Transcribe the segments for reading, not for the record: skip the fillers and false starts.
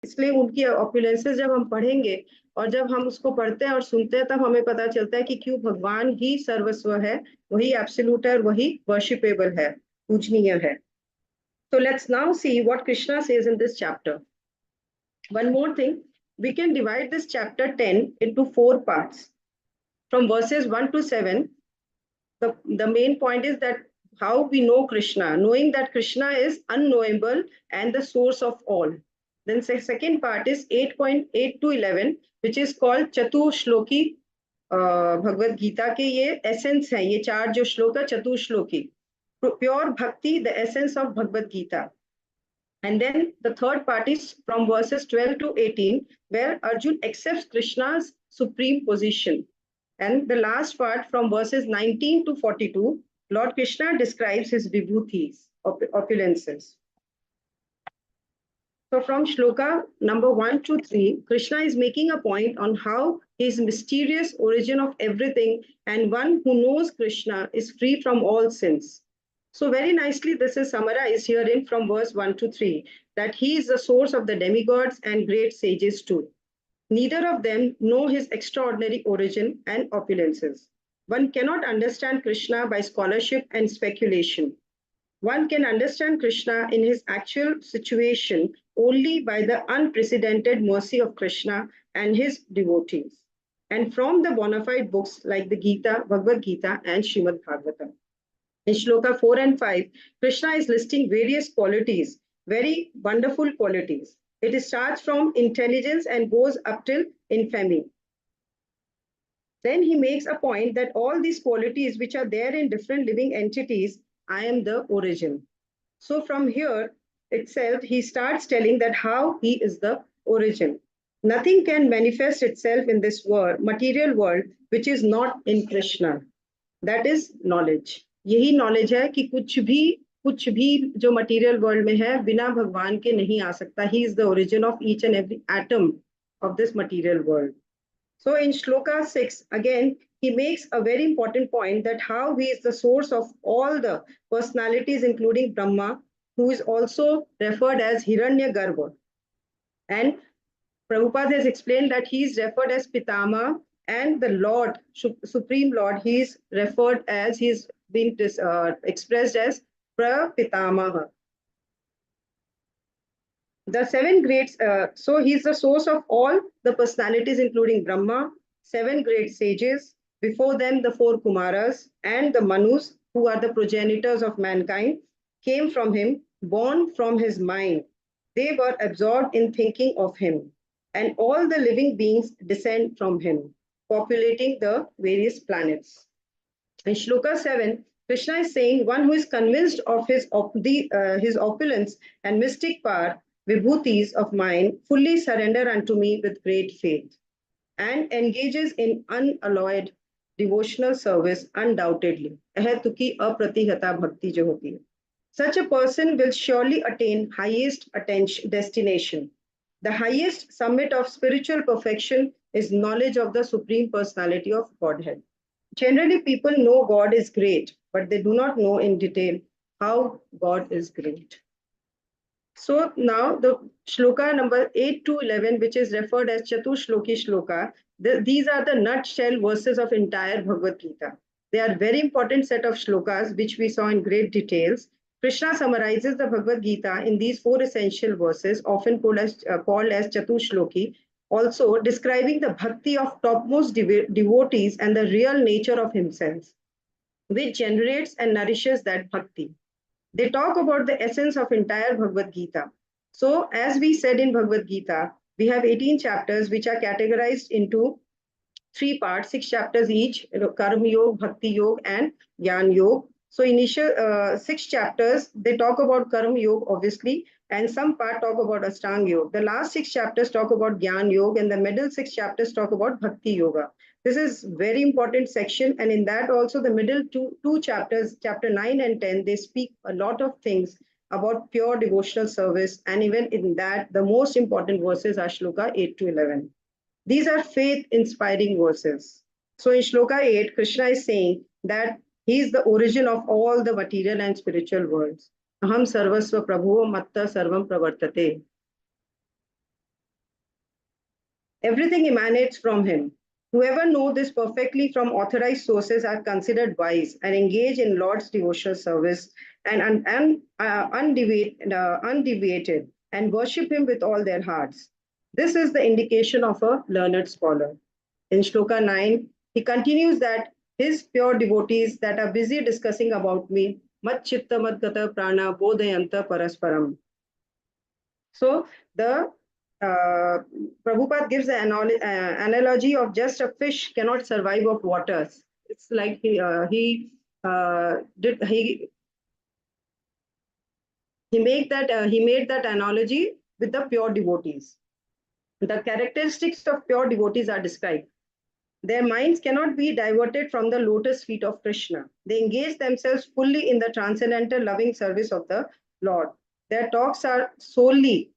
इसलिए उनकी ऑपुलेंसेस जब हम पढ़ेंगे और जब हम उसको पढ़ते हैं और सुनते हैं तब हमें पता चलता है कि क्यों भगवान ही सर्वस्व है, वही एब्सोल्यूट है और वही वर्शिपेबल है, पूजनीय है. So let's now see what Krishna says in this chapter. One more thing, we can divide this chapter 10 into 4 parts. From verses 1 to 7, the main point is that how we know Krishna, knowing that Krishna is unknowable and the source of all. Then the second part is 8.8 to 11, which is called Chatu Shloki Bhagavad Gita के ये essence है, ये 4 जो श्लोक है चतु श्लोकी, pure bhakti, the essence of Bhagavad Gita. And then the third part is from verses 12 to 18, where Arjun accepts Krishna's supreme position. And the last part from verses 19 to 42, Lord Krishna describes his vibhutis, opulences. So from shloka number 1 to 3, Krishna is making a point on how his mysterious origin of everything and one who knows Krishna is free from all sins. So very nicely this is summarized herein from verse 1 to 3, that he is the source of the demigods and great sages too. Neither of them know his extraordinary origin and opulences. One cannot understand Krishna by scholarship and speculation. One can understand Krishna in his actual situation only by the unprecedented mercy of Krishna and his devotees, and from the bona fide books like the Gita, Bhagavad Gita, and Srimad Bhagavatam. In Shloka 4 and 5, Krishna is listing various qualities, very wonderful qualities. It starts from intelligence and goes up till infamy. Then he makes a point that all these qualities which are there in different living entities, I am the origin. So from here itself, he starts telling that how he is the origin. Nothing can manifest itself in this world, material world, which is not in Krishna. That is knowledge. यही knowledge है कि कुछ भी जो material world में है बिना भगवान के नहीं आ सकता. He is the origin of each and every atom of this material world. So in shloka 6 again he makes a very important point that how he is the source of all the personalities including Brahma, who is also referred as Hiranyagarbha. And Prabhupada has explained that he is referred as Pitama, and the Lord, Supreme Lord, he is referred as, he is being expressed as Prapitamaha. The 7 greats, so he is the source of all the personalities including Brahma, 7 great sages, before them the 4 Kumaras and the Manus, who are the progenitors of mankind, came from him, born from his mind. They were absorbed in thinking of him, and all the living beings descend from him, populating the various planets. In Shloka 7, Krishna is saying, one who is convinced of his opulence and mystic power, vibhutis of mine, fully surrender unto me with great faith, and engages in unalloyed devotional service undoubtedly. Ahetuki apratihata bhakti jo hoti hai. Such a person will surely attain highest destination. The highest summit of spiritual perfection is knowledge of the Supreme Personality of Godhead. Generally, people know God is great, but they do not know in detail how God is great. So now the shloka number 8 to 11, which is referred as Chatushloki Shloka, these are the nutshell verses of entire Bhagavad Gita. They are very important set of shlokas, which we saw in great details. Krishna summarizes the Bhagavad Gita in these 4 essential verses, often called as Chatushloki, also describing the bhakti of topmost devotees and the real nature of himself, which generates and nourishes that bhakti. They talk about the essence of entire Bhagavad Gita. So as we said in Bhagavad Gita, we have 18 chapters which are categorized into 3 parts, 6 chapters each, Karma Yoga, Bhakti Yoga and Jnana Yoga. So initial 6 chapters, they talk about Karma Yoga obviously, and some part talk about Ashtanga Yoga. The last 6 chapters talk about Jnana Yoga, and the middle 6 chapters talk about Bhakti Yoga. This is very important section, and in that also the middle two chapters, chapter 9 and 10, they speak a lot of things about pure devotional service, and even in that the most important verses are shloka 8 to 11. These are faith-inspiring verses. So in shloka 8, Krishna is saying that he is the origin of all the material and spiritual worlds. Aham sarvasva prabhu matta sarvam pravartate. Everything emanates from him. Whoever know this perfectly from authorized sources are considered wise and engage in Lord's devotional service and undeviated and worship him with all their hearts. This is the indication of a learned scholar. In Shloka 9, he continues that his pure devotees that are busy discussing about me, mat chitta mat gata prana bodhayanta parasparam. So the Prabhupada gives the analogy of just a fish cannot survive of waters. It's like he made that analogy with the pure devotees. The characteristics of pure devotees are described. Their minds cannot be diverted from the lotus feet of Krishna. They engage themselves fully in the transcendental loving service of the Lord. Their talks are solely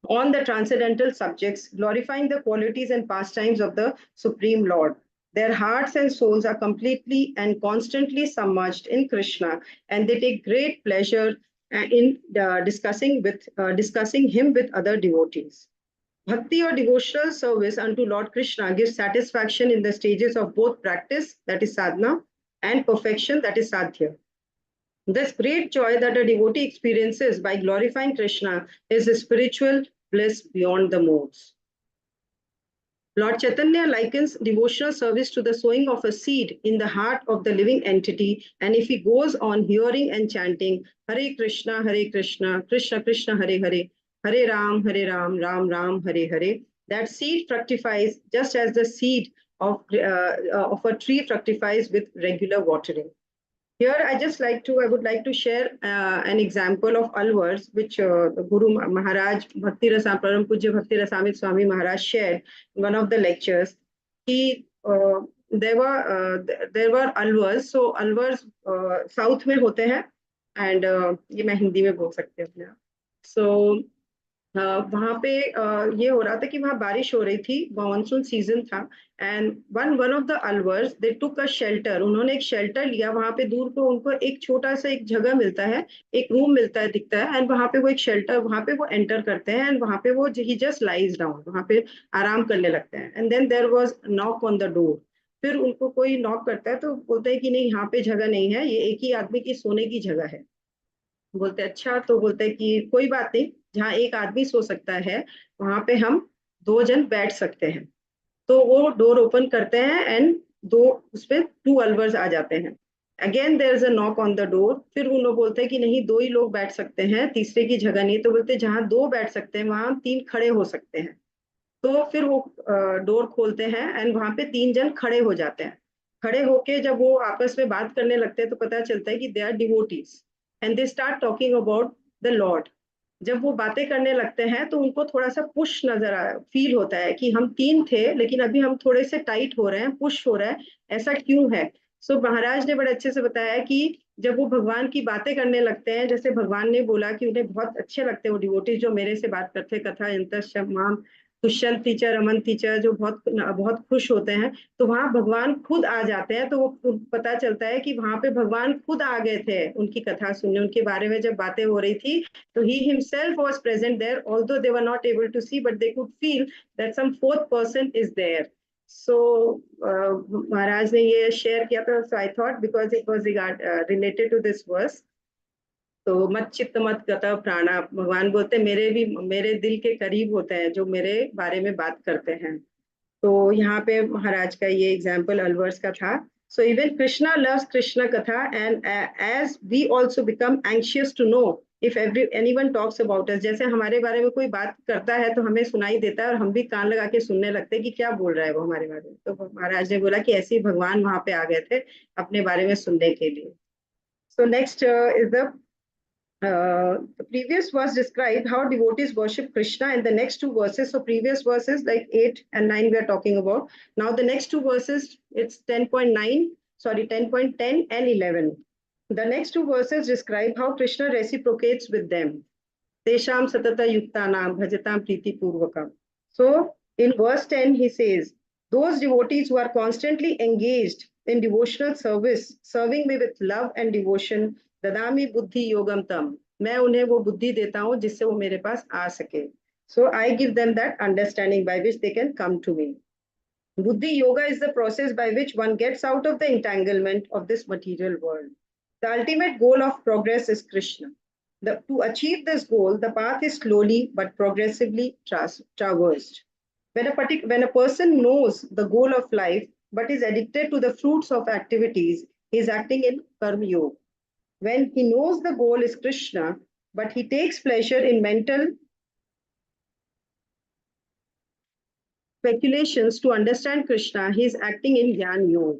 on the transcendental subjects, glorifying the qualities and pastimes of the Supreme Lord. Their hearts and souls are completely and constantly submerged in Krishna, and they take great pleasure in discussing him with other devotees. Bhakti or devotional service unto Lord Krishna gives satisfaction in the stages of both practice, that is sadhana, and perfection, that is sadhya. This great joy that a devotee experiences by glorifying Krishna is a spiritual bliss beyond the modes. Lord Chaitanya likens devotional service to the sowing of a seed in the heart of the living entity, and if he goes on hearing and chanting Hare Krishna, Krishna Krishna, Hare Hare, Hare Ram, Ram Ram, Hare Hare, that seed fructifies just as the seed of a tree fructifies with regular watering. Here, I would like to share an example of alvars which Guru Maharaj Param Pujya Bhakti Rasamrit Swami Maharaj shared in one of the lectures. He there were alvars, so alvars south में होते हैं, and ये मैं हिंदी में बोल सकती हूँ अपने आप. So वहां पे ये हो रहा था कि वहां बारिश हो रही थी, मानसून सीजन था, and one of the Alvars they took a shelter. उन्होंने एक शेल्टर लिया. वहां पे दूर को उनको एक छोटा सा एक जगह मिलता है, एक रूम मिलता है, दिखता है, एंड वहां पे वो एक शेल्टर, वहां पे वो एंटर करते हैं, एंड वहां पे वो ही जस्ट लाइज डाउन, वहां पे आराम करने लगते हैं. And then there was knock on the door. फिर उनको कोई नॉक करता है तो बोलते हैं कि नहीं, यहाँ पे जगह नहीं है, ये एक ही आदमी की सोने की जगह है. बोलते अच्छा, तो बोलते कि कोई बात नहीं, जहाँ एक आदमी सो सकता है वहां पे हम दो जन बैठ सकते हैं. तो वो डोर ओपन करते हैं एंड दो उसपे टू अलवर्स आ जाते हैं. Again there is a knock on the door. फिर उन लोग बोलते हैं कि नहीं, दो ही लोग बैठ सकते हैं, तीसरे की जगह नहीं. तो बोलते जहाँ दो बैठ सकते हैं वहां तीन खड़े हो सकते हैं. तो फिर वो डोर खोलते हैं एंड वहां पे तीन जन खड़े हो जाते हैं. खड़े होके जब वो आपस में बात करने लगते हैं तो पता चलता है कि they are devotees and they start talking about the lord. जब वो बातें करने लगते हैं तो उनको थोड़ा सा पुश फील होता है कि हम तीन थे लेकिन अभी हम थोड़े से टाइट हो रहे हैं, पुश हो रहा है, ऐसा क्यों है. सो महाराज ने बड़े अच्छे से बताया कि जब वो भगवान की बातें करने लगते हैं, जैसे भगवान ने बोला कि उन्हें बहुत अच्छे लगते हैं वो डिवोटीज जो मेरे से बात करते हैं, कथा अंतमाम दुष्यंत टीचर, अमन टीचर, जो बहुत बहुत खुश होते हैं, तो वहां भगवान खुद आ जाते हैं. तो वो पता चलता है कि वहां पे भगवान खुद आ गए थे उनकी कथा सुनने, उनके बारे में जब बातें हो रही थी. तो he himself was present there, although they were not able to see, but they could feel that some fourth person is there. So Maharaj ने ये शेयर किया था. So I thought because it was related to this verse, तो मत चित्त मत गता प्राणा, भगवान बोलते मेरे दिल के करीब होते हैं जो मेरे बारे में बात करते हैं. तो यहाँ पे महाराज का ये एग्जाम्पल अलवर्स का था. So even Krishna loves Krishna katha and as we also become anxious to know if anyone talks about us. जैसे हमारे बारे में कोई बात करता है तो हमें सुनाई देता है और हम भी कान लगा के सुनने लगते हैं कि क्या बोल रहा है वो हमारे बारे में. तो महाराज ने बोला कि ऐसे ही भगवान वहां पे आ गए थे अपने बारे में सुनने के लिए. So next is the previous verse described how devotees worship Krishna, and the next two verses, so previous verses like 8 and 9 we are talking about. Now the next two verses, it's 10.9, sorry, 10.10 and 11. The next two verses describe how Krishna reciprocates with them. Tesham satata yuktanam bhajatam priti purvakam. So in verse 10 he says, those devotees who are constantly engaged in devotional service, serving me with love and devotion, ददामी बुद्धि योगम तम, मैं उन्हें वो बुद्धि देता हूँ जिससे वो मेरे पास आ सके. So I give them that understanding by which they can come to me. Buddhi yoga is the process by which one gets out of the entanglement of this material world. The ultimate goal of progress is Krishna. To achieve this goal, the path is slowly but progressively traversed. When a person knows the goal of life but is addicted to the fruits of activities, he is acting in karma yoga. When he knows the goal is Krishna, but he takes pleasure in mental speculations to understand Krishna, he is acting in Jnana Yoga.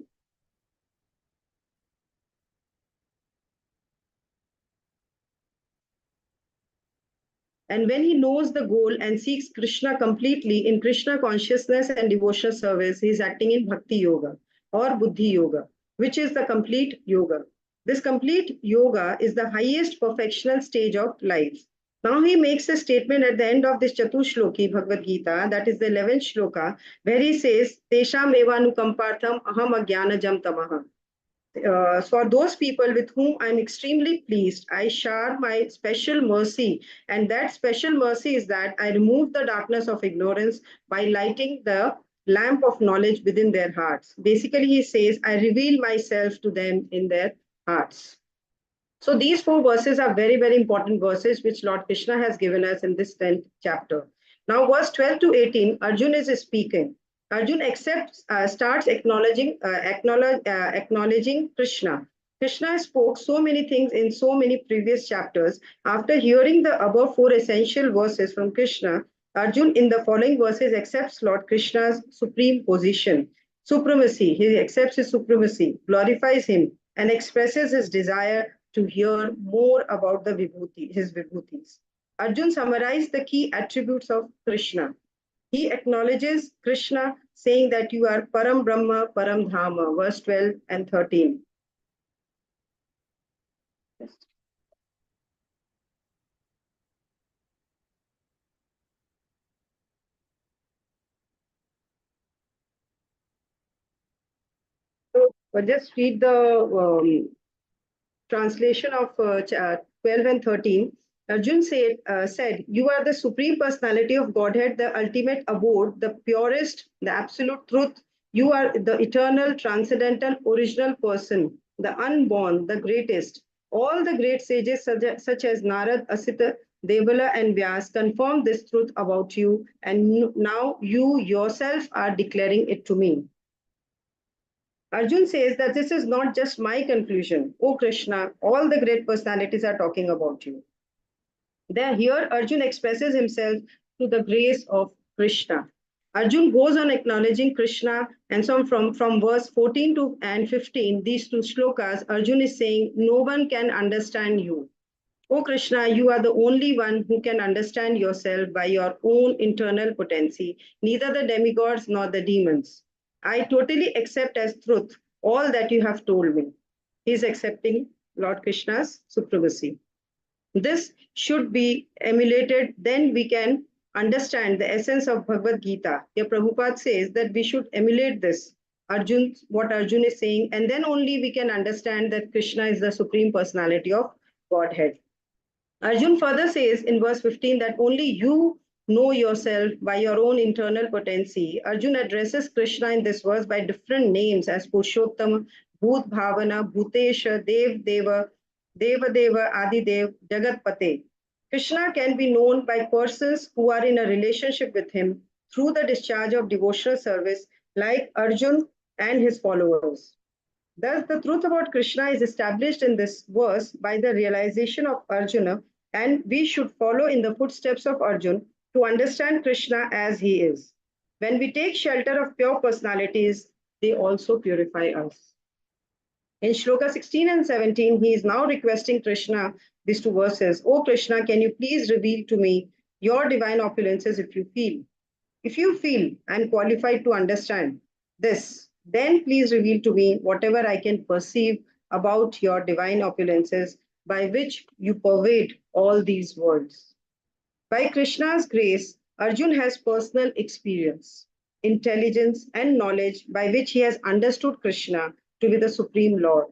And when he knows the goal and seeks Krishna completely in Krishna consciousness and devotional service, he is acting in Bhakti Yoga or Buddhi Yoga, which is the complete yoga. This complete yoga is the highest perfectional stage of life. Now he makes a statement at the end of this Chatushloki Bhagavad Gita, that is the 11th shloka, where he says, Tesham evanukampartham aham ajnanajam tamaha. For those people with whom I'm extremely pleased, I share my special mercy. And that special mercy is that I remove the darkness of ignorance by lighting the lamp of knowledge within their hearts. Basically, he says, I reveal myself to them in their hearts. So these four verses are very, very important verses which Lord Krishna has given us in this 10th chapter. Now, verse 12 to 18, Arjun is speaking. Arjun starts acknowledging Krishna. Krishna spoke so many things in so many previous chapters. After hearing the above four essential verses from Krishna, Arjun in the following verses accepts Lord Krishna's supreme position, supremacy. He accepts his supremacy, glorifies him, and expresses his desire to hear more about his vibhutis. Arjun summarized the key attributes of Krishna. He acknowledges Krishna, saying that you are Param Brahma, Param Dhama, verse 12 and 13. So just read the translation of 12 and 13. Arjun said, You are the supreme personality of Godhead, the ultimate abode, the purest, the absolute truth. You are the eternal, transcendental, original person, the unborn, the greatest. All the great sages, such as Narad, Asita, Devala, and Vyas, confirm this truth about you, and now you yourself are declaring it to me. Arjun says that this is not just my conclusion. Oh Krishna, all the great personalities are talking about you. Then here Arjun expresses himself to the grace of Krishna. Arjun goes on acknowledging Krishna, and from verse 14 to and 15, these two shlokas, Arjun is saying, No one can understand you. Oh Krishna, you are the only one who can understand yourself by your own internal potency, neither the demigods nor the demons. I totally accept as truth all that you have told me. He is accepting Lord Krishna's supremacy. This should be emulated, then we can understand the essence of Bhagavad Gita. Here Prabhupada says that we should emulate this, what Arjun is saying, and then only we can understand that Krishna is the supreme personality of Godhead. Arjun further says in verse 15 that only you know yourself by your own internal potency. Arjun addresses Krishna in this verse by different names as Purushottam, Bhut Bhavana, Bhutesha, Dev Deva, Deva Deva, Adi Dev, Jagatpate. Krishna can be known by persons who are in a relationship with him through the discharge of devotional service, like Arjun and his followers. Thus, the truth about Krishna is established in this verse by the realization of Arjuna, and we should follow in the footsteps of Arjuna to understand Krishna as he is. When we take shelter of pure personalities, they also purify us. In Shloka 16 and 17, he is now requesting Krishna these two verses. Oh Krishna, can you please reveal to me your divine opulences if you feel? If you feel I'm qualified to understand this, then please reveal to me whatever I can perceive about your divine opulences by which you pervade all these worlds. By Krishna's grace, Arjun has personal experience, intelligence, and knowledge by which he has understood Krishna to be the Supreme Lord.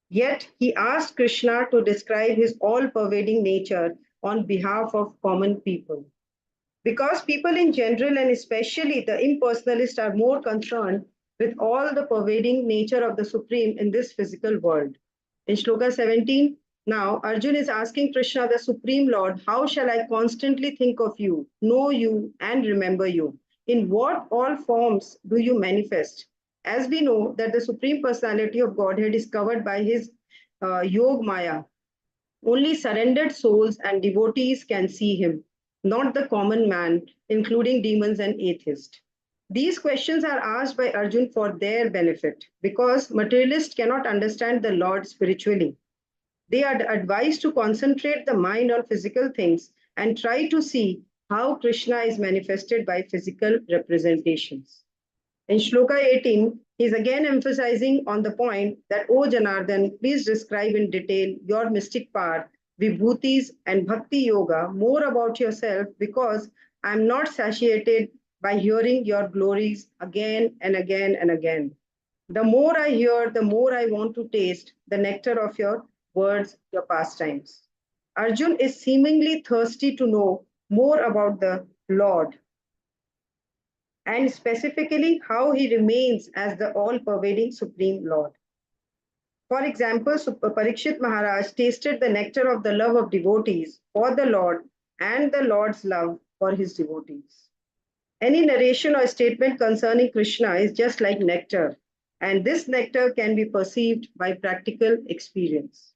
Yet he asked Krishna to describe his all pervading nature on behalf of common people. Because people in general and especially the impersonalists are more concerned with all the pervading nature of the Supreme in this physical world. In Shloka 17, now Arjun is asking Krishna, the Supreme Lord, how shall I constantly think of you, know you, and remember you? In what all forms do you manifest? As we know that the Supreme Personality of Godhead is covered by his Yog Maya, only surrendered souls and devotees can see him, not the common man, including demons and atheists. These questions are asked by Arjun for their benefit because materialists cannot understand the Lord spiritually. They are advised to concentrate the mind on physical things and try to see how Krishna is manifested by physical representations. In Shloka 18, he is again emphasizing on the point that, O Janardhan, please describe in detail your mystic power, vibhutis, and bhakti yoga more about yourself because I am not satiated by hearing your glories again and again and again. The more I hear, the more I want to taste the nectar of your words, your pastimes. Arjun is seemingly thirsty to know more about the Lord and specifically how he remains as the all-pervading Supreme Lord. For example, Parikshit Maharaj tasted the nectar of the love of devotees for the Lord and the Lord's love for his devotees. Any narration or statement concerning Krishna is just like nectar, and this nectar can be perceived by practical experience.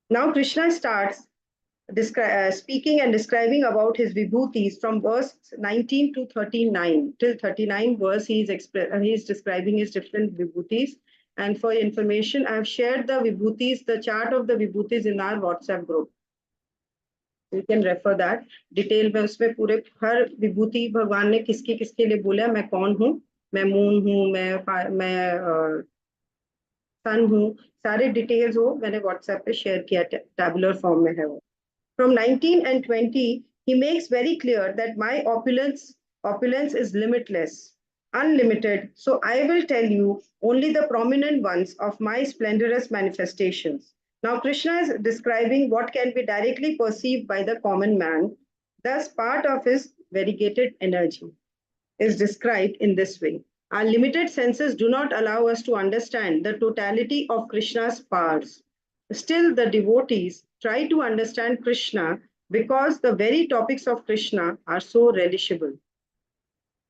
Now, Krishna starts speaking and describing about his vibhutis from verse 19 to 39. Till 39 verse, he is describing his different vibhutis. And for information, I have shared the vibhutis, the chart of the vibhutis in our WhatsApp group. You can refer that. Detail में उसमें पूरे हर विभूति भगवान ने किसके किसके लिए बोला, मैं कौन हूँ, मैं मून हूँ, मैं सन हूँ, सारे डिटेल्स वो मैंने व्हाट्सएप पे शेयर किया, टैबुलर फॉर्म में है वो. From 19 and 20, he makes very clear that my opulence is limitless, unlimited. So I will tell you only the prominent ones of my splendorous manifestations. Now, Krishna is describing what can be directly perceived by the common man. Thus, part of his variegated energy is described in this way. Our limited senses do not allow us to understand the totality of Krishna's powers. Still, the devotees try to understand Krishna because the very topics of Krishna are so relishable.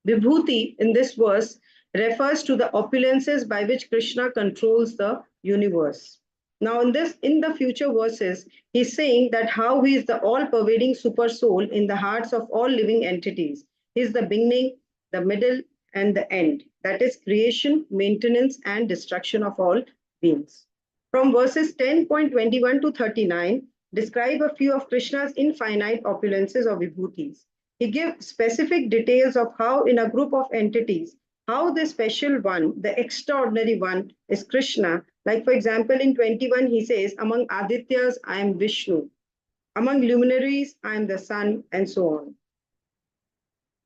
Vibhuti in this verse refers to the opulences by which Krishna controls the universe. Now, in the future verses, he's saying that how he is the all-pervading super soul in the hearts of all living entities. He is the beginning, the middle, and the end. That is creation, maintenance, and destruction of all beings. From verses 10.21 to 39, describe a few of Krishna's infinite opulences or vibhutis. He gives specific details of how in a group of entities, how the special one, the extraordinary one is Krishna. Like for example, in 21, he says, among Adityas, I am Vishnu. Among luminaries, I am the sun, and so on.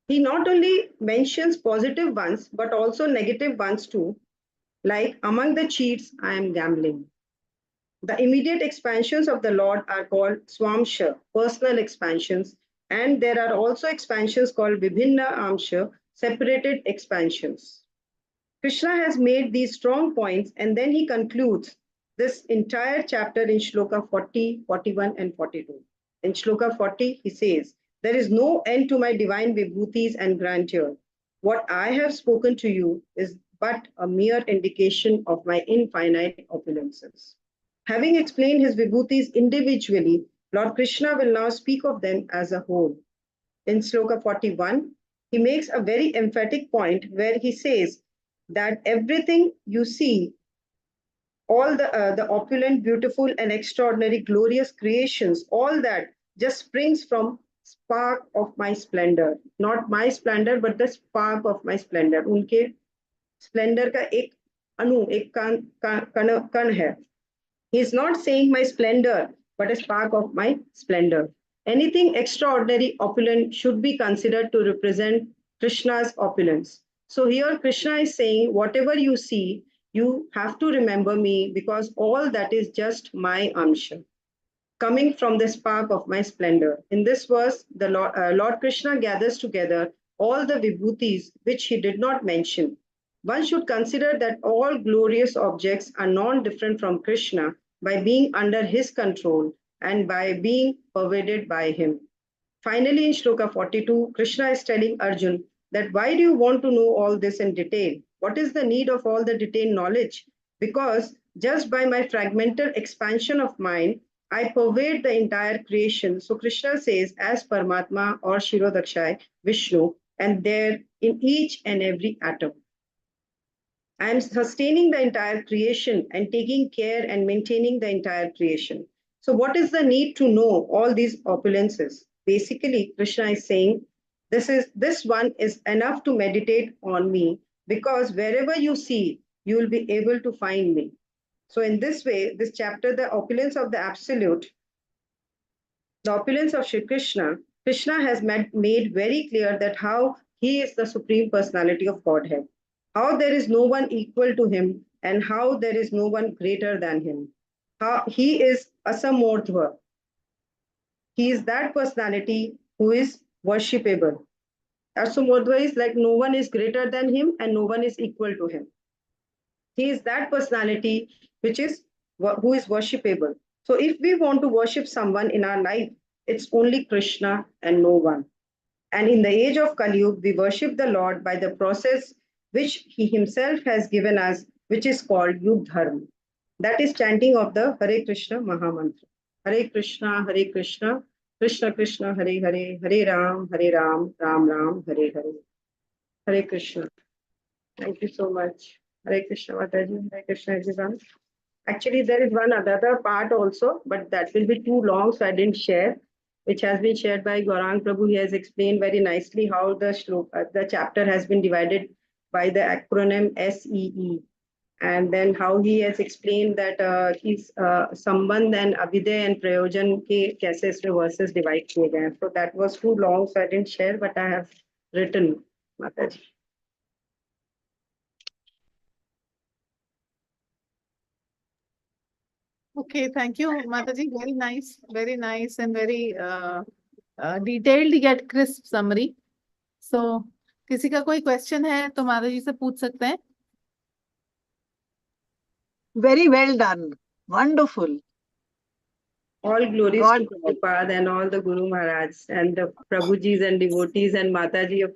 He not only mentions positive ones, but also negative ones too. Like among the cheats, I am gambling. The immediate expansions of the Lord are called Swamsha, personal expansions, and there are also expansions called Vibhinna Amsha, separated expansions. Krishna has made these strong points and then he concludes this entire chapter in Shloka 40, 41, and 42. In Shloka 40, he says, there is no end to my divine vibhutis and grandeur. What I have spoken to you is but a mere indication of my infinite opulences. Having explained his vibhutis individually, Lord Krishna will now speak of them as a whole. In Sloka 41, he makes a very emphatic point where he says that everything you see, all the opulent, beautiful, and extraordinary, glorious creations, all that just springs from spark of my splendor. Not my splendor, but the spark of my splendor. उनके splendor का एक अणु, एक कण है. He is not saying my splendor, but a spark of my splendor. Anything extraordinary, opulent should be considered to represent Krishna's opulence. So here Krishna is saying, whatever you see, you have to remember me because all that is just my amsha. coming from the spark of my splendor. In this verse, the Lord Krishna gathers together all the vibhutis which he did not mention. One should consider that all glorious objects are non-different from Krishna by being under his control and by being pervaded by him. Finally, in Shloka 42, Krishna is telling Arjun that why do you want to know all this in detail? What is the need of all the detailed knowledge? Because just by my fragmental expansion of mind, I pervade the entire creation. So Krishna says, as Paramatma or Shirodakshai, Vishnu, and there in each and every atom. I am sustaining the entire creation and taking care and maintaining the entire creation. So, what is the need to know all these opulences? Basically, Krishna is saying, this one is enough to meditate on me, because wherever you see, you will be able to find me. So, in this way, this chapter, the opulence of the absolute, the opulence of Shri Krishna, Krishna has made very clear that how he is the supreme personality of Godhead, how there is no one equal to him, and how there is no one greater than him. How he is Asamordhva. He is that personality who is worshipable. Asamordhva is like no one is greater than him and no one is equal to him. He is that personality which is who is worshipable. So if we want to worship someone in our life, it's only Krishna and no one. And in the age of Kali Yuga, we worship the Lord by the process which He Himself has given us, which is called Yug Dharma. That is chanting of the Hare Krishna Mahamantra. Hare Krishna, Krishna Krishna, Hare Hare, Hare Ram, Ram Ram, Hare Hare. Hare Krishna. Thank you so much. Hare Krishna Mataji, Hare Krishna everyone. Actually, there is one other part also, but that will be too long, so I didn't share, which has been shared by Gaurang Prabhu. He has explained very nicely how the chapter has been divided by the acronym SEE, and then how he has explained that his Sambandh and Abhiday and Prayojan ke kaise isme verses divide kiye gaye. So that was too long, so I didn't share, but I have written, Mataji. Okay, thank you, Mataji. Very nice, and very detailed yet crisp summary. So, किसी का कोई question है तो माताजी से पूछ सकते हैं. Very well done. Wonderful. All glories to Prabhupada and all the Guru Maharaj and the Prabhujis and devotees and Mataji of